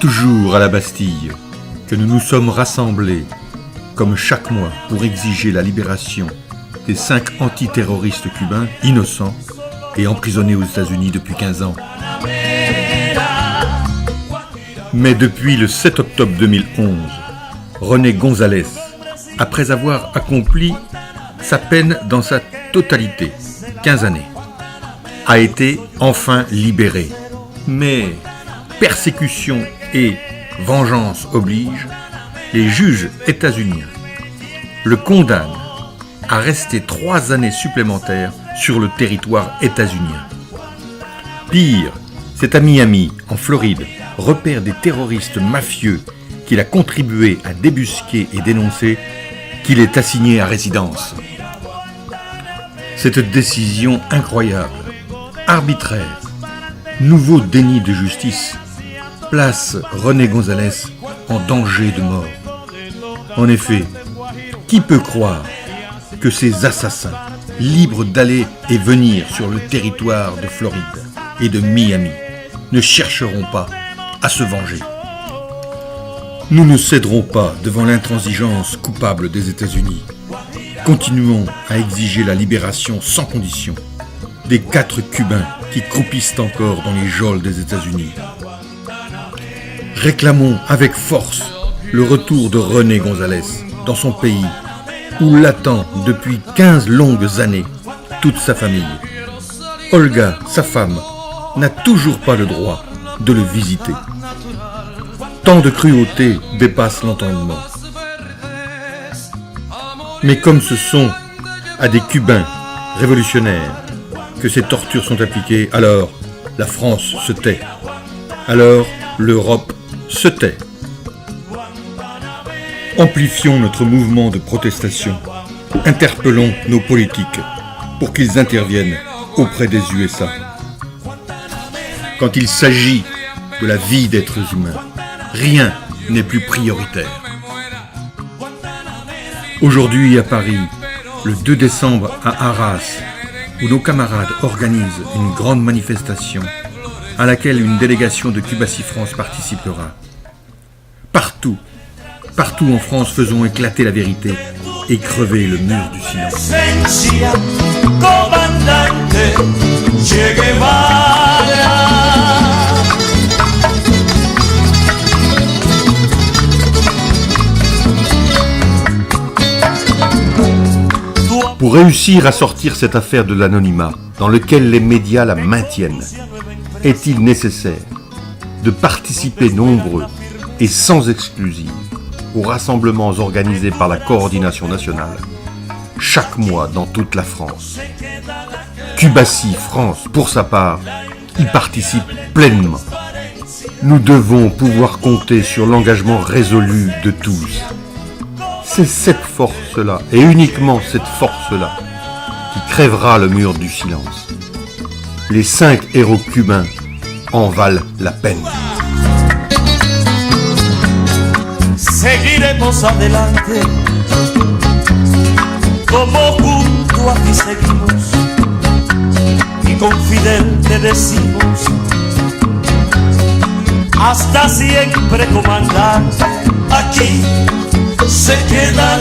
toujours à la Bastille que nous nous sommes rassemblés, comme chaque mois, pour exiger la libération des 5 antiterroristes cubains innocents et emprisonnés aux États-Unis depuis 15 ans. Mais depuis le 7 octobre 2011, René González, après avoir accompli sa peine dans sa totalité, 15 années, a été enfin libéré. Mais persécution et vengeance oblige, les juges états-uniens le condamnent à rester 3 années supplémentaires sur le territoire états-unien. Pire, c'est à Miami, en Floride, repère des terroristes mafieux qu'il a contribué à débusquer et dénoncer, qu'il est assigné à résidence. Cette décision incroyable, arbitraire, nouveau déni de justice, place René González en danger de mort. En effet, qui peut croire que ces assassins, libres d'aller et venir sur le territoire de Floride et de Miami, ne chercheront pas à se venger? Nous ne céderons pas devant l'intransigeance coupable des États-Unis. Continuons à exiger la libération sans condition des 4 Cubains qui croupissent encore dans les geôles des États-Unis. Réclamons avec force le retour de René González dans son pays, où l'attend depuis 15 longues années toute sa famille. Olga, sa femme, n'a toujours pas le droit de le visiter. Tant de cruauté dépasse l'entendement. Mais comme ce sont à des Cubains révolutionnaires que ces tortures sont appliquées, alors la France se tait. Alors l'Europe se tait. Amplifions notre mouvement de protestation. Interpellons nos politiques pour qu'ils interviennent auprès des USA. Quand il s'agit de la vie d'êtres humains, rien n'est plus prioritaire. Aujourd'hui à Paris, le 2 décembre à Arras, où nos camarades organisent une grande manifestation à laquelle une délégation de Cubacy France participera. Partout en France, faisons éclater la vérité et crever le mur du silence. Pour réussir à sortir cette affaire de l'anonymat dans lequel les médias la maintiennent, est-il nécessaire de participer nombreux et sans exclusive aux rassemblements organisés par la coordination nationale chaque mois dans toute la France. Cubacy France, pour sa part, y participe pleinement. Nous devons pouvoir compter sur l'engagement résolu de tous. C'est cette force-là, et uniquement cette force-là, qui crèvera le mur du silence. Les 5 héros cubains en valent la peine. Seguiremos adelante, como junto a ti seguimos, y con Fidel te decimos, hasta siempre comandante, aquí se queda